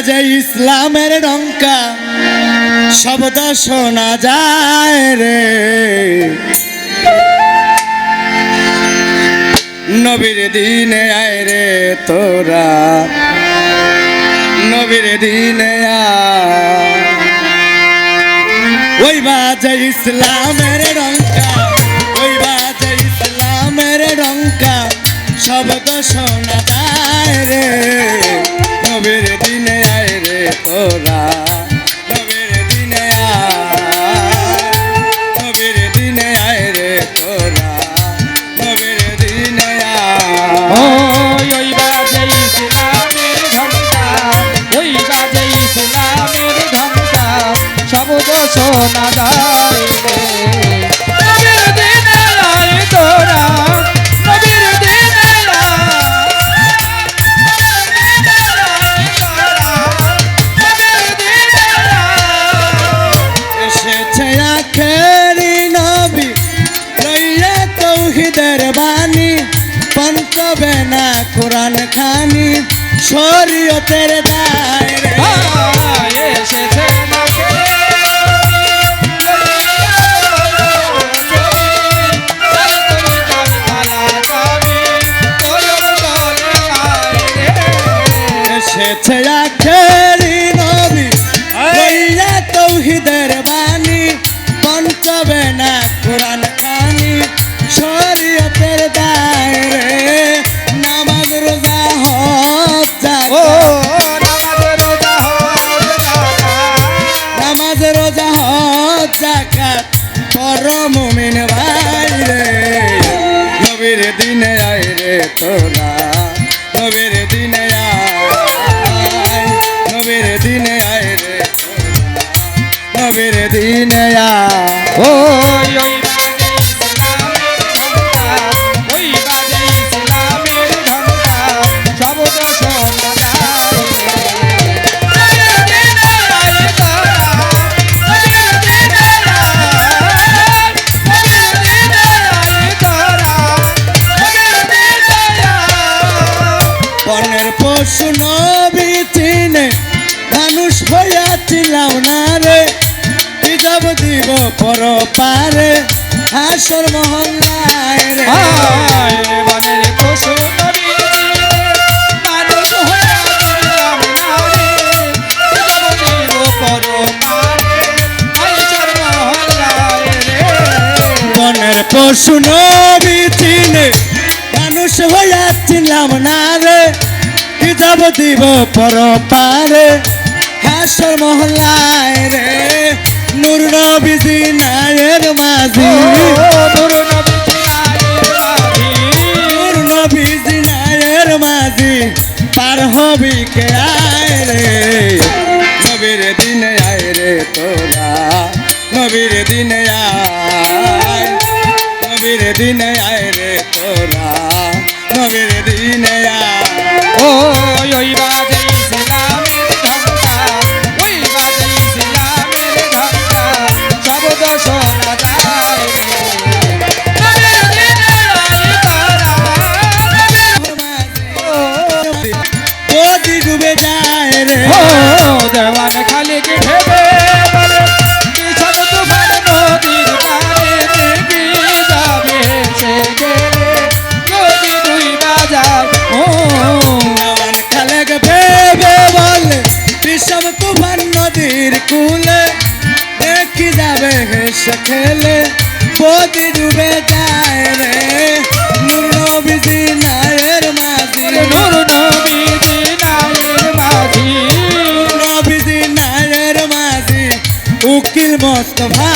বাজে ইসলামের ডঙ্কা শব্দ শোনা যায় রে, নবীর দিনে আয় রে তোরা, নবীর দিনে আয়। ওই বাজে ইসলামের ডঙ্কা, ওই বাজে ইসলামের ডঙ্কা শব্দ শোনা যায় রে, নবীর দিনে আয় রে তোরা, নবীর দিনে আয়, নবীর দিনে আয় রে তোরা, নবীর দিনে আয়। ওই বাজে ইসলামের ঘণ্টা, ওই বাজে ইসলামের ঘণ্টা শব্দ শোনা যায় রে, নবীর দিনে আয় তোরা, নবীর দিনে এসেছে আখেরি নবী লইয়া তৌহিদের বাণী, পঞ্চবে না কোরআন খানি শরীয়তের দায়রে, এসেছে এসেছে আখেরি নবী লইয়া তৌহিদের বাণী, পঞ্চবে না কোরআন খানি শরীয়তের দায়রে, নামাজ রোজা হজ যাকাত, নামাজ রোজা হজ যাকাত পর মুমিন ভাই রে, নবীর দিনে আয় রে তোরা, নবীর দিনে আয়, নবীর দিনে আয় রে তোরা, নবীর দিনে আয়। ওই বাজে ইসলামের ঘণ্টা শব্দ শোনা যায় বনের পশু নবী চিনে মানুষ হইয়াছিলাম না রে, কি যাব দিব পর পারে হাসর মহল্লায় রে, বনের পশু নবী মানুষ হইয়াছিলাম না রে, জগতের পরপারে হাসর মহল্লায় রে। বনের পশু নবী চিনে মানুষ হইয়াছিলাম না রে, কি যাব দিব পর পারে হাসর মহল্লায় রে, নূর নবীজি নায়ের মাঝি, নূর নবীজি নায়ের মাঝি পার হবি কে আয় রে, নবীর দিনে আয় রে তোরা, নবীর দিনে আয়, নবীর দিনে আয় রে তোরা, নবীর দিনে আয়। ওই বাজে ইসলামের ঘণ্টা, ওই বাজে ইসলামের ঘণ্টা শব্দ শোনা যায় রে, নবীর দিনে আয় তোরা, নদী ডুবে যায় রে, দেওয়ান খালি কি ভেবে বলে বিষম তুফান নদীর পারে দেখি যাবে সে গেলে, নদী দুই বাজার নাওয়ান খালেক ভেবে বলে বিষম তুফান নদীর কূলে, দেখি যাবে হেসে খেলে বদি ডুবে যায় রে, নূর নবীজি নায়ের মাঝি, নূর নবীজি নায়ের মাঝি, নবীজি নায়ের মাঝি উকিল মোস্তফা